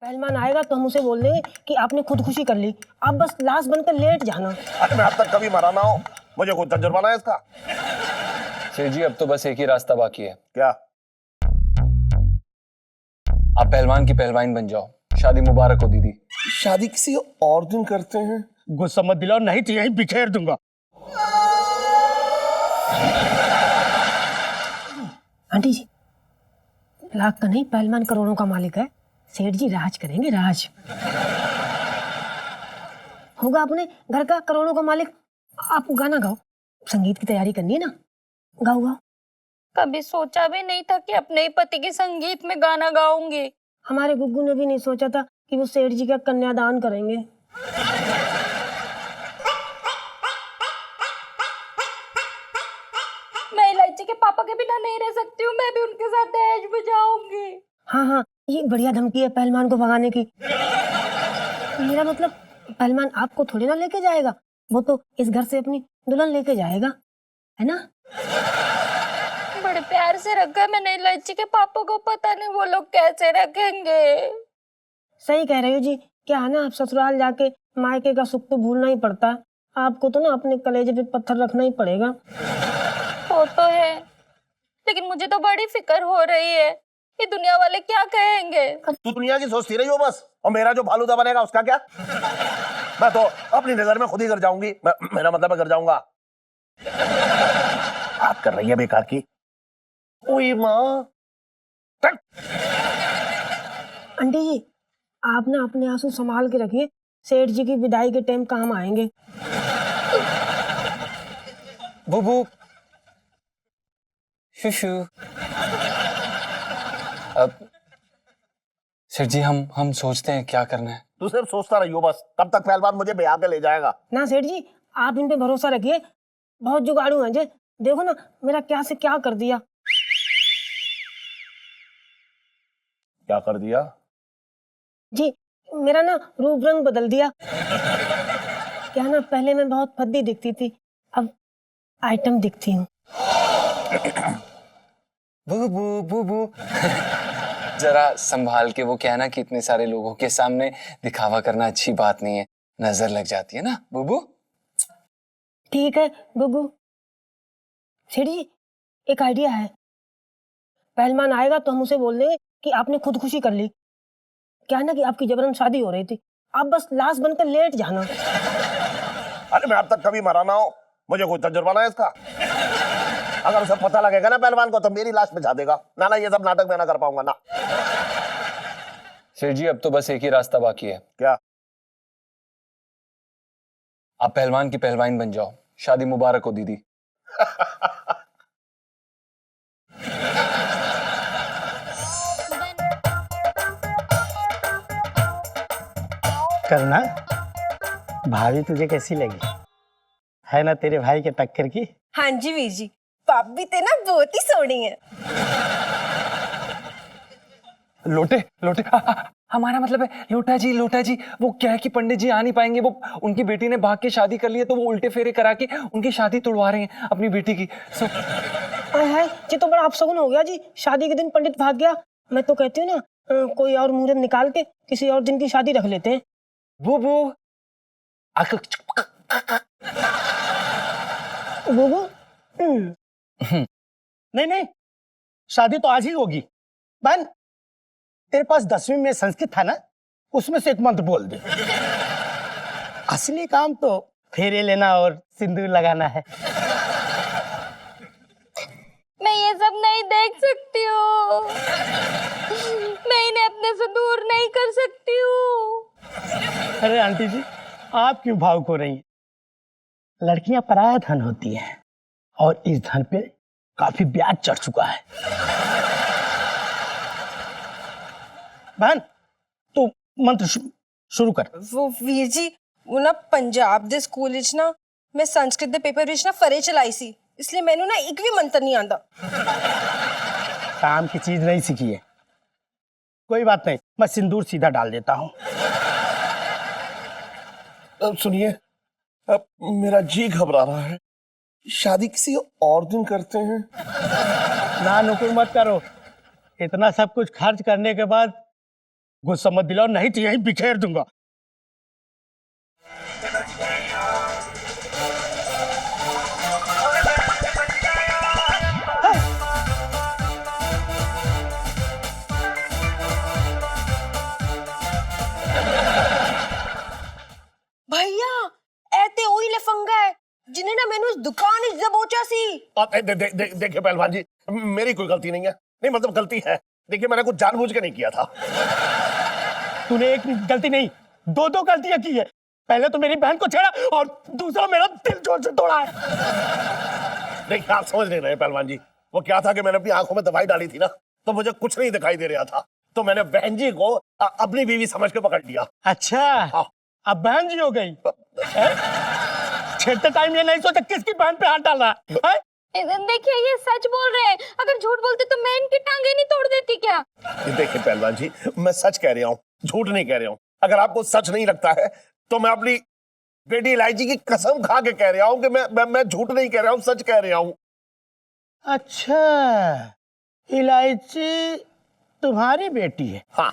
पहलवान आएगा तो हम उसे बोल देंगे कि आपने खुदकुशी कर ली, आप बस लाश बनकर लेट जाना। अरे मैं अब तक कभी मरा ना हो, मुझे खुद जुर्माना है इसका। सेठ जी अब तो बस एक ही रास्ता बाकी है। क्या? आप पहलवान की पहलवान बन जाओ। शादी मुबारक हो दीदी। शादी किसी और दिन करते हैं। गुस्सा मत दिलाओ, नहीं तो यहीं बिखेर दूंगा। आंटी जी, लाख का नहीं, पहलवान करोड़ों का मालिक है। सेठ जी राज करेंगे, राज होगा अपने घर का करोड़ों का मालिक। आप गाना गाओ, संगीत की तैयारी करनी है ना, गाओ गाओ। कभी सोचा भी नहीं था कि अपने ही पति के संगीत में गाना गाऊंगी। हमारे गुग्गू ने भी नहीं सोचा था कि वो सेठ जी का कन्यादान करेंगे। मैं इलायची के पापा के बिना नहीं रह सकती हूँ, मैं भी उनके साथ दहेज बजाऊंगी। हाँ हाँ, ये बढ़िया धमकी है पहलवान को भगाने की। मेरा मतलब पहलवान आपको थोड़ी ना लेके जाएगा, वो तो इस घर से अपनी दुल्हन लेके जाएगा, है ना। बड़े प्यार से रखा मैंने इलायची के पापा को, पता नहीं वो लोग कैसे रखेंगे। सही कह रहे हो जी। क्या है ना, आप ससुराल जाके मायके का सुख तो भूलना ही पड़ता है। आपको तो ना अपने कलेजे पे पत्थर रखना ही पड़ेगा। वो तो है, लेकिन मुझे तो बड़ी फिक्र हो रही है, ये दुनिया वाले क्या कहेंगे। तू दुनिया की सोचती रही हो बस, और मेरा जो फालूदा बनेगा उसका क्या? मैं तो अपनी नजर में खुद ही घर जाऊंगी। मेरा मतलब मैं घर जाऊंगा। बात कर रही है बेकार की। ओए माँ, आंटी जी, आप ना अपने आंसू संभाल के रखिए, सेठ जी की विदाई के टाइम काम आएंगे। बुबू शुशु। अब सेठ जी हम सोचते हैं क्या करना है। तू सिर्फ सोचता रही हो बस, तब तक पहलवान मुझे ब्याह के ले जाएगा। ना सेठ जी, आप इन पे भरोसा रखिए, बहुत जुगाड़ू हैं जी। देखो ना मेरा क्या से क्या कर दिया। क्या कर दिया? जी, मेरा ना रूप रंग बदल दिया। क्या ना, पहले मैं बहुत फद्दी दिखती थी, अब आइटम दिखती हूँ। बुबू बुबू जरा संभाल के। वो क्या है ना कि इतने सारे लोगों के सामने दिखावा करना अच्छी बात नहीं है, नजर लग जाती है ना बुबू। ठीक है गुगू। सेठ जी, एक आइडिया है। पहलवान आएगा तो हम उसे बोल देंगे कि आपने खुदकुशी कर ली। क्या है ना कि आपकी जबरन शादी हो रही थी, आप बस लाश बनकर लेट जाना। अरे मैं अब तक कभी मरा ना हो, मुझे कोई जुर्माना है इसका। अगर उसे पता लगेगा ना पहलवान को, तो मेरी लाश बिछा देगा। ना ना, ये सब नाटक मैं ना कर पाऊंगा ना। सेठ जी अब तो बस एक ही रास्ता बाकी है। क्या? आप पहलवान की पहलवान बन जाओ। शादी मुबारक हो दीदी। करना, भाभी तुझे कैसी लगी? है ना तेरे भाई के टक्कर की? हाँ जी वीर जी, भाभी ते ना बहुत ही सोहनी है। लोटे लोटे हमारा मतलब है लोटा जी। वो क्या है कि पंडित जी आ नहीं पाएंगे, वो उनकी बेटी ने भाग के शादी कर ली है, तो वो उल्टे फेरे करा के उनकी शादी तुड़वा रहे हैं अपनी बेटी की। हाय हाय, ये तो बड़ा अपशगुन हो गया जी। शादी के दिन पंडित भाग गया। मैं तो कहती हूँ ना, कोई और मुहूर्त निकाल के किसी और दिन की शादी रख लेते हैं। बुबू गुगू, नहीं नहीं, शादी तो आज ही होगी। बहन, तेरे पास 10वीं में संस्कृत था ना, उसमें से एक मंत्र बोल दे। असली काम तो फेरे लेना और सिंदूर लगाना है। मैं ये सब नहीं देख सकती हूँ, मैं इन्हें अपने से दूर नहीं कर सकती हूँ। अरे आंटी जी, आप क्यों भावुक हो रही हैं? लड़कियां पराया धन होती हैं, और इस धन पे काफी ब्याज चढ़ चुका है। बहन, तू मंत्र शुरू कर। वो वीर जी, वो ना पंजाब दे स्कूल विच ना मैं संस्कृत दे पेपर विच ना फरे चलाई सी, इसलिए मैंने ना एक भी मंत्र नहीं आंदा। काम की चीज नहीं सीखी है। कोई बात नहीं, मैं सिंदूर सीधा डाल देता हूँ। अब सुनिए, अब मेरा जी घबरा रहा है। शादी किसी और दिन करते हैं। ना नुकुर मत करो, इतना सब कुछ खर्च करने के बाद गुस्सा मत दिलाओ, नहीं तो यहीं बिखेर दूंगा। भैया ऐते ओही लफंगा है जिन्हें ना मैंने उस दुकान इस दबोचा सी। देखिए पहलवान जी, मेरी कोई गलती नहीं है। नहीं मतलब गलती है, देखिए मैंने कुछ जानबूझ के नहीं किया था। तूने एक गलती नहीं, दो दो गलतियां की है। पहले तो मेरी बहन को छेड़ा और दूसरा मेरा दिल जोर से तोड़ा है। देखिए आप समझ नहीं रहे पहलवान जी, वो क्या था कि मैंने अपनी आंखों में दवाई डाली थी ना, तो मुझे कुछ नहीं दिखाई दे रहा था, तो मैंने बहन जी को अपनी बीवी समझ के पकड़ लिया। अच्छा, हाँ। अब बहन जी हो गई। छेड़ते टाइम ये नहीं सोचा किसकी बहन पे हाथ डाला है? देखिए ये सच बोल रहे हैं, अगर झूठ बोलते तो मैं इनकी टांगे नहीं तोड़ देती क्या? देखिए पहलवान जी, मैं सच कह रहा हूँ, झूठ नहीं कह रहा हूँ। अगर आपको सच नहीं लगता है तो मैं अपनी बेटी इलायची की कसम खा के कह रहा हूँ कि मैं झूठ नहीं कह रहा हूँ, सच कह रहा हूँ। अच्छा, इलायची तुम्हारी बेटी है? हाँ।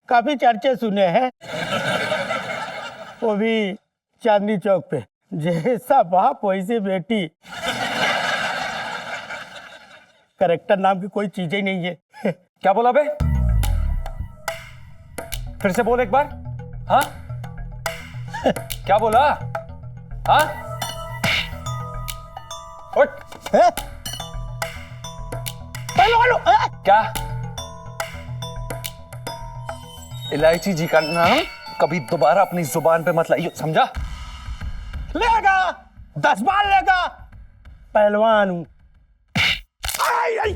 काफी चर्चे सुने हैं, वो भी चांदनी चौक पे। जैसा बाप वैसी बेटी। करेक्टर नाम की कोई चीज ही नहीं है। क्या बोला बे? फिर से बोल एक बार। हाँ क्या बोला? हाँ उठ। है? हेलो, क्या? इलायची जी का नाम कभी दोबारा अपनी जुबान पे मत लाइयो, समझा? लेगा 10 बार लेगा, पहलवान हूं। आई, आई।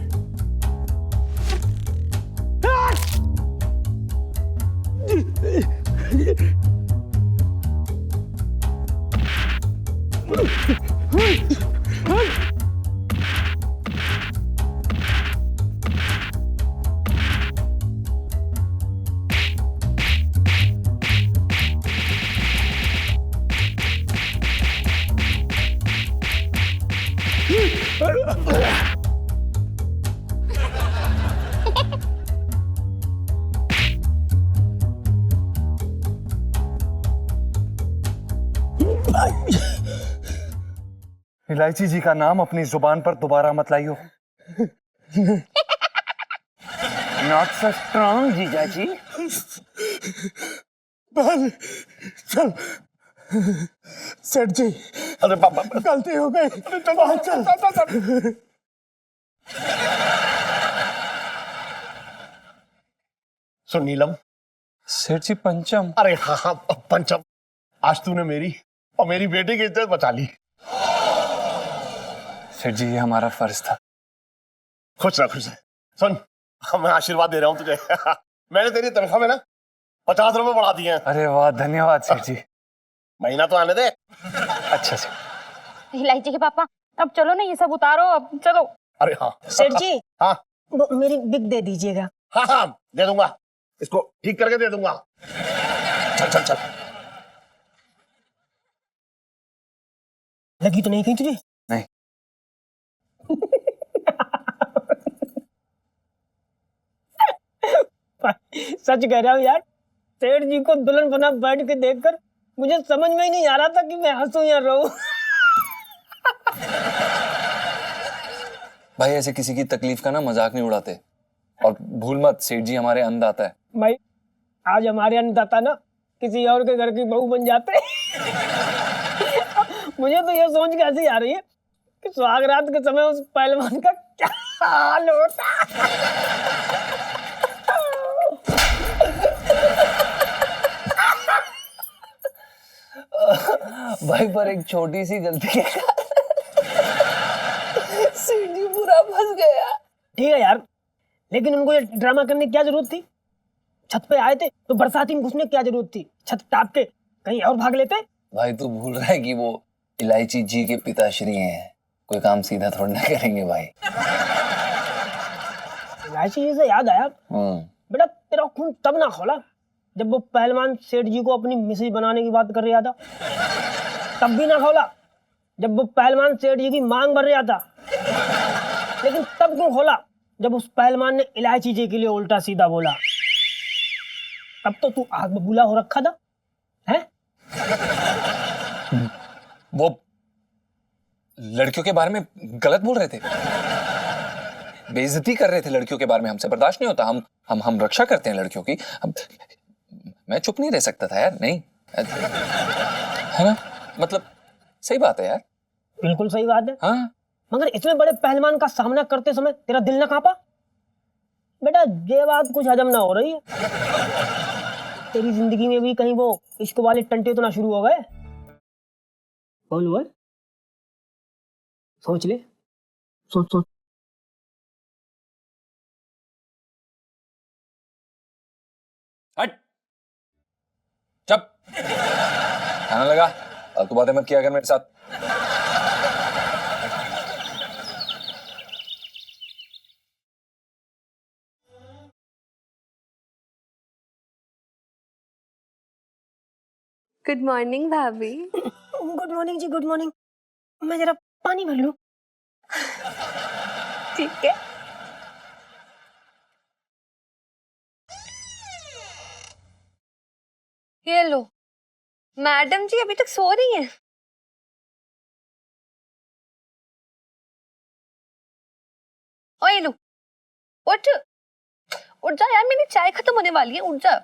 इलायची जी का नाम अपनी जुबान पर दोबारा मत लाइयो। नॉट सो स्ट्रॉन्ग जीजा जी। चल सेठ जी, अरे बाबा, गलती हो गई। चल। सुन नीलम। सेठ जी पंचम। अरे हाँ हाँ पंचम, आज तूने मेरी और मेरी बेटी की इज्जत बचा ली। सेठ जी ये हमारा फर्ज था। खुश रह, खुश रह। सुन, मैं आशीर्वाद दे रहा हूँ तुझे। मैंने तेरी तनख्वाह में ना 50 रुपए बढ़ा दिए हैं। अरे वाह, धन्यवाद सेठ जी। महीना तो आने दे। अच्छा से। इलायची के पापा, अब चलो ना, ये सब उतारो, अब चलो। अरे हाँ सेठ जी, हाँ वो मेरी बिग दे दीजिएगा। हाँ हाँ दे दूंगा, इसको ठीक करके दे दूंगा। चल चल चल। लगी तो नहीं कहीं तुझे? नहीं। सच कह रहा हूँ यार, सेठ जी को दुल्हन बना बैठ के देखकर मुझे समझ में ही नहीं आ रहा था कि मैं हंसूं या रोऊं। भाई ऐसे किसी की तकलीफ का ना मजाक नहीं उड़ाते, और भूल मत सेठ जी हमारे अन्नदाता है। भाई आज हमारे अन्नदाता ना किसी और के घर की बहू बन जाते। मुझे तो ये सोच के हंसी आ रही है कि सुहागरात के समय उस पहलवान का क्या हाल होता। भाई पर एक छोटी सी गलती के सेठ जी पूरा फंस गया। ठीक है यार, लेकिन उनको ये ड्रामा करने की क्या जरूरत थी? छत पे आए थे तो बरसाती में घुसने की क्या जरूरत थी? छत टाप के कहीं और भाग लेते। भाई तू भूल रहा है कि वो इलायची जी के पिताश्री हैं, कोई काम सीधा थोड़ा ना करेंगे भाई। इलायची जी से याद आया, बेटा तेरा खून तब ना खोला जब वो पहलवान सेठ जी को अपनी मिसेज बनाने की बात कर रहा था। तब भी ना खोला जब वो पहलवान सेठ जी की मांग भर रहा था। लेकिन तब क्यों खोला जब उस पहलवान ने इलायची जी के लिए उल्टा सीधा बोला? अब तो तू आग बबूला हो रखा था, है? वो लड़कियों के बारे में गलत बोल रहे थे, बेइज्जती कर रहे थे लड़कियों के बारे में। हमसे बर्दाश्त नहीं होता, हम रक्षा करते हैं लड़कियों की। मैं चुप नहीं रह सकता था यार, नहीं है ना, मतलब सही बात है यार। बिल्कुल सही बात है। हाँ, मगर इतने बड़े पहलवान का सामना करते समय तेरा दिल ना कांपा? बेटा ये बात कुछ हजम ना हो रही है। तेरी जिंदगी में भी कहीं वो इश्क वाले टंटे तो ना शुरू हो गए? बोल बोल, सोच ले, सोच सोच। हट, चुप, खाना लगा, फालतू बातें मत किया कर मेरे साथ। गुड मॉर्निंग भाभी। गुड मॉर्निंग जी, गुड मॉर्निंग। मैं जरा पानी भर लूं। ठीक है। ये लो, मैडम जी अभी तक सो रही हैं। ओ ये लो, उठ उठ जा यार, मेरी चाय खत्म होने वाली है, उठ जा,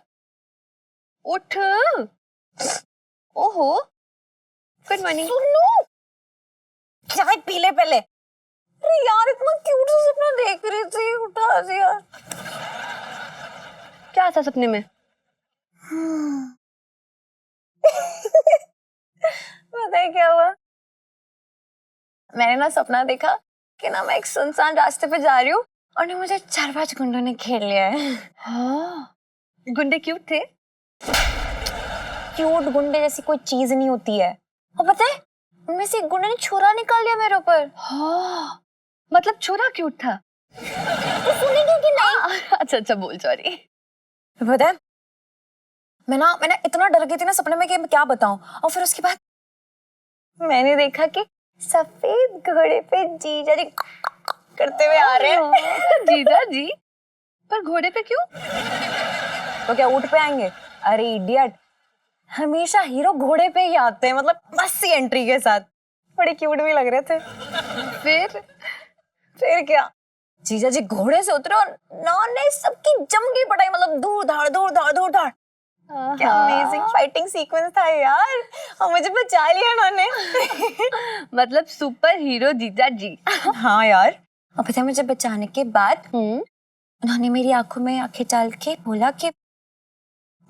उठ। ओहो, गुड मॉर्निंग। सुनो, चाय पी ले पहले। अरे यार इतना क्यूट सा सपना देख रही थी, उठा दिया। क्या था सपने में? पता है क्या हुआ? मैंने ना सपना देखा कि ना मैं एक सुनसान रास्ते पे जा रही हूँ और ना मुझे 4-5 गुंडों ने घेर लिया है। हाँ, गुंडे क्यूट थे? क्यूट गुंडे जैसी कोई चीज नहीं होती है। और पता है उनमें से एक गुंडे ने छुरा निकाल लिया मेरे ऊपर। हाँ, मतलब छुरा क्यूट था? तो सुनेगी कि नहीं? अच्छा अच्छा, बोल, सॉरी। पता है मैं ना इतना डर गई थी ना सपने में कि मैं क्या बताऊं। और फिर उसके बाद मैंने देखा कि सफेद घोड़े पे जीजा जी करते हुए आ रहे हैं। जीजा जी? पर घोड़े पे क्यों? तो क्या ऊंट पे आएंगे? अरे इडियट, हमेशा हीरो घोड़े पे ही आते हैं, मतलब मस्त सी एंट्री के साथ। बड़े क्यूट भी लग रहे थे। फिर क्या, जीजा जी घोड़े से उतरे और नौने सबकी जम गई पटाई, मतलब दूर धाड़ दूर धाड़ दूर धाड़। क्या अमेजिंग फाइटिंग सीक्वेंस था यार, और मुझे बचा लिया उन्होंने। मतलब सुपर हीरो जीजा जी। हाँ यार, और पता है मुझे बचाने के बाद उन्होंने मेरी आंखों में आंखें डाल के बोला कि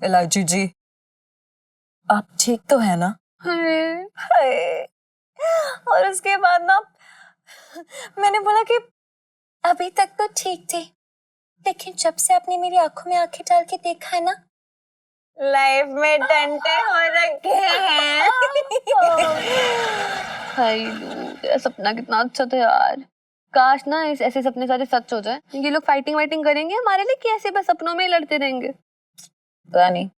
इलायची जी आप ठीक तो है ना? हाय। और उसके बाद ना मैंने बोला कि अभी तक तो ठीक थे, लेकिन जब से आपने मेरी आंखों में आंखें डाल के देखा है ना, लाइफ में डंडे हो रखे हैं। हाय लू, तेरा सपना कितना अच्छा था यार। काश ना ऐसे सपने सारे सच हो जाए। ये लोग फाइटिंग वाइटिंग करेंगे हमारे लिए, कैसे बस सपनों में ही लड़ते रहेंगे? पता नहीं।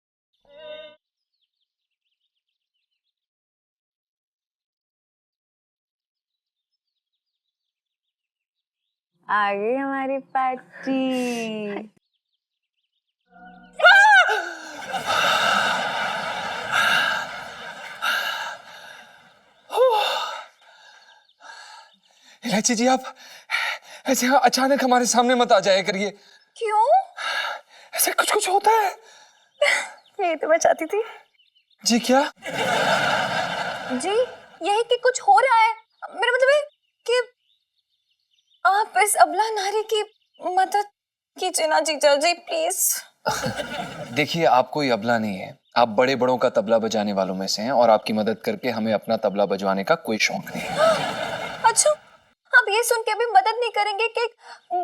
आ गई हमारी पार्टी। इलायची जी, आप ऐसे अचानक हमारे सामने मत आ जाया करिए। क्यों? ऐसे कुछ कुछ होता है। यही तो मैं चाहती थी। जी क्या? जी यही कि कुछ हो रहा है। मेरा मतलब है कि आप इस अबला नारी की मदद कीजिए ना जीजा जी, प्लीज। देखिए, आप कोई अबला नहीं है, आप बड़े बड़ों का तबला बजाने वालों में से हैं और आपकी मदद करके हमें अपना तबला बजवाने का कोई शौक नहीं है। अच्छा, आप ये सुन के भी मदद नहीं करेंगे कि एक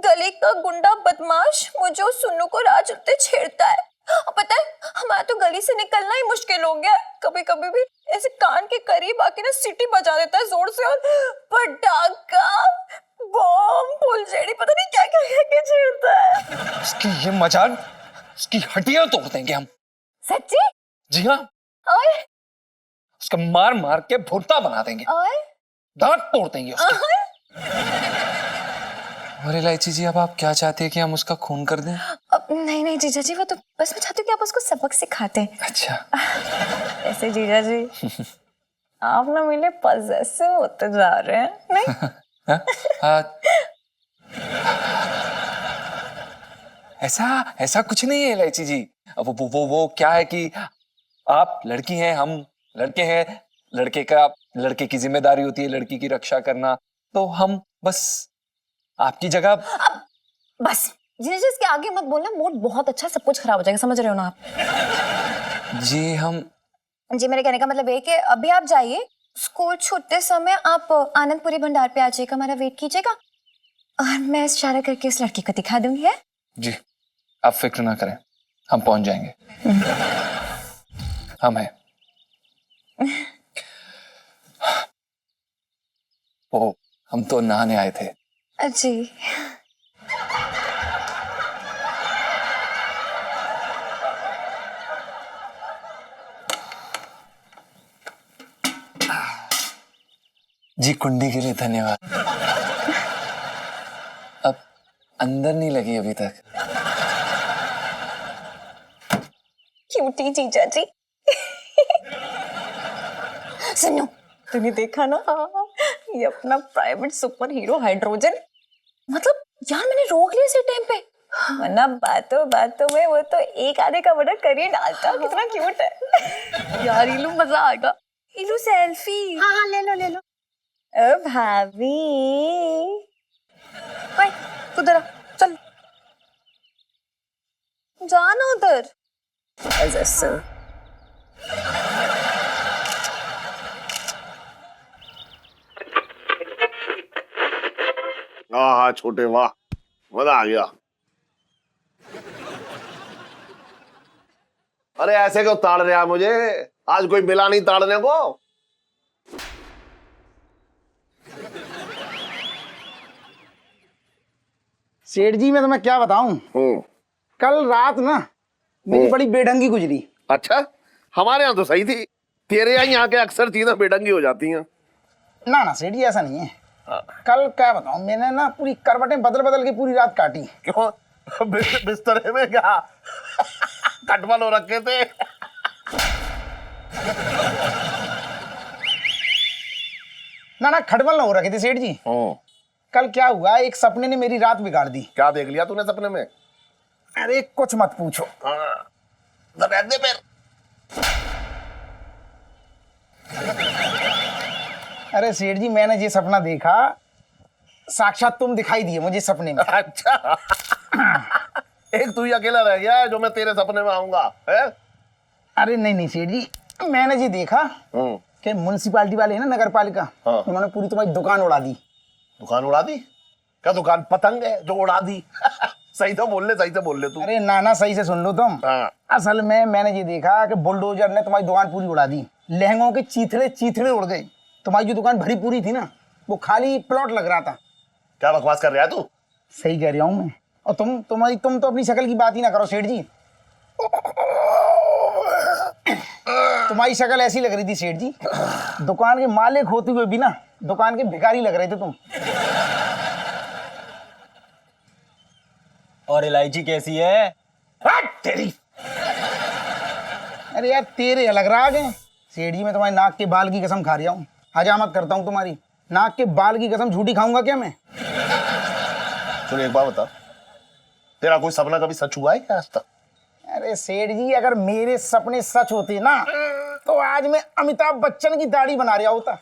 गली का गुंडा बदमाश मुझे और सुन्नू को राह चलते छेड़ता है। और पता है हमारा तो गली से निकलना ही मुश्किल हो गया है। कभी कभी भी ऐसे कान के करीब आके ना सीटी बजा देता है जोर से, और पटाखा बम फुलझड़ी पता नहीं क्या क्या कह के छेड़ता है। इसकी ये मजाक, इसकी हड्डियां तोड़ देंगे हम। सच्ची? जी हाँ, और उसका मार मार के भुट्टा बना देंगे, दांत तोड़ देंगे उसके। और इलायची जी, अब आप क्या चाहते हैं कि हम उसका खून कर दें? अब नहीं नहीं जीजा जी, वो तो बस मैं चाहती हूँ कि आप उसको सबक सिखाते। अच्छा। ऐसे जीजा जी आप ना मेरे पजेसिव होते जा रहे हैं, नहीं? हाँ? हाँ। ऐसा ऐसा कुछ नहीं है इलायची जी। अब वो क्या है कि आप लड़की हैं, हम लड़के हैं। लड़के की जिम्मेदारी होती है लड़की की रक्षा करना, तो हम बस आपकी जगह। बस जीजा जी इसके आगे मत बोलना, मूड बहुत अच्छा, सब कुछ खराब हो जाएगा, समझ रहे हो ना आप? जी हम जी मेरे कहने का मतलब ये कि अभी आप जाइए, स्कूल छूटते समय आप आनंदपुरी भंडार पे आ जाइएगा, हमारा वेट कीजिएगा और मैं इशारा करके उस लड़की को दिखा दूंगी। है जी, आप फिक्र ना करें, हम पहुंच जाएंगे। हम हैं। ओ, हम तो नहाने आए थे। जी जी कुंडी के लिए धन्यवाद। अब अंदर नहीं लगी अभी तक। क्यूटी जीजा जी। सुनो, तूने देखा ना ये अपना प्राइवेट सुपर हीरो हाइड्रोजन, मतलब यार मैंने रोक लिया इसी टाइम पे, वरना बातों बातों में वो तो एक आधे का मर्डर कर ही डालता। कितना क्यूट है यार इलू, मजा आएगा। इलू सेल्फी। हाँ हाँ ले लो ले लो। ओ भाभी, भाई उधर आ, चल जाना उधर। हाँ हाँ छोटे, वाह मजा आ गया। अरे ऐसे क्यों ताड़ रहा मुझे? आज कोई मिला नहीं ताड़ने को। सेठ जी मैं तुम्हें क्या बताऊं, कल रात ना मेरी बड़ी बेढंगी गुजरी। अच्छा, हमारे यहाँ तो सही थी, तेरे यहाँ के अक्सर चीजें बेढंगी हो जाती हैं। ना ना सेठ जी ऐसा नहीं है, कल क्या बताऊं, मैंने ना पूरी करवटें बदल बदल के पूरी रात काटी। क्यों? बिस्तरे में क्या कटवल हो रखे थे? ना ना खटबल ना हो रखे थे सेठ जी। कल क्या हुआ, एक सपने ने मेरी रात बिगाड़ दी। क्या देख लिया तूने सपने में? अरे कुछ मत पूछो। हाँ, तो रहने दे फिर। अरे सेठ जी मैंने ये सपना देखा, साक्षात तुम दिखाई दिए मुझे सपने में। अच्छा एक तू ही अकेला रह गया है जो मैं तेरे सपने में आऊंगा है? अरे नहीं नहीं सेठ जी, मैंने ये देखा कि म्युनिसिपालिटी वाले हैं ना, नगर पालिका, हाँ। उन्होंने पूरी तुम्हारी दुकान उड़ा दी। दुकान उड़ा दी? क्या दुकान पतंग है जो उड़ा दी? सही तो बोल ले, सही से बोल ले तू। अरे नाना सही से सुन लो तुम। हाँ। असल में मैंने ये देखा कि बुलडोजर ने तुम्हारी दुकान पूरी उड़ा दी, लहंगों के चीथड़े चीथड़े उड़ गए। तुम्हारी जो दुकान भरी पूरी थी ना, वो खाली प्लॉट लग रहा था। क्या बकवास कर रहा है तू? सही कह रहा हूँ मैं। और तुम तो अपनी शक्ल की बात ही ना करो सेठ जी। तुम्हारी शक्ल ऐसी लग रही थी सेठ जी, दुकान के मालिक होते हुए भी ना दुकान के भिखारी लग रहे थे तुम। और इलायची कैसी है? तेरी अरे यार तेरे अलग राग हैं सेठ जी, मैं तुम्हारे नाक के बाल की कसम खा रहा हूँ, हजामत करता हूँ तुम्हारी। नाक के बाल की कसम झूठी खाऊंगा क्या मैं? सुन एक बात बता, तेरा कोई सपना कभी सच हुआ है क्या आज तक? अरे सेठ जी अगर मेरे सपने सच होते ना तो आज मैं अमिताभ बच्चन की दाढ़ी बना रहा होता।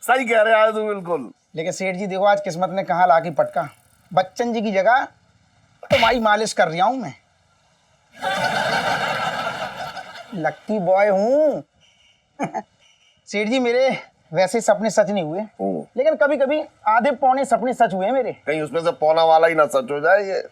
सही कह रहा है तू बिल्कुल। लेकिन सेठ जी देखो आज किस्मत ने कहाँ ला के पटका, बच्चन जी की जगह तुम्हारी मालिश कर रहा हूं मैं। लक्की बॉय हूँ। सेठ जी मेरे वैसे सपने सच नहीं हुए, लेकिन कभी कभी आधे पौने सपने सच हुए हैं मेरे। कहीं उसमें से पौना वाला ही ना सच हो जाए ये।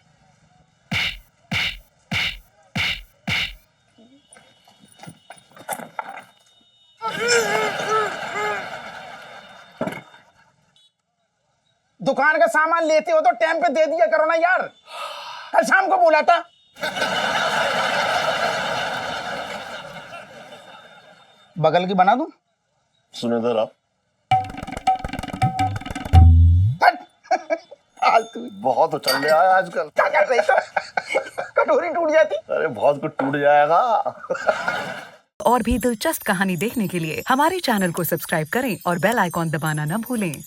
दुकान का सामान लेते हो तो टाइम पे दे दिया करो ना यार, कल शाम को बोला था। बगल की बना दूं? सुने जरा। फालतू। बहुत उछल रहा है आजकल। क्या कर रहे थे? कटोरी टूट जाती। अरे बहुत कुछ टूट जाएगा। और भी दिलचस्प कहानी देखने के लिए हमारे चैनल को सब्सक्राइब करें और बेल आइकॉन दबाना न भूलें।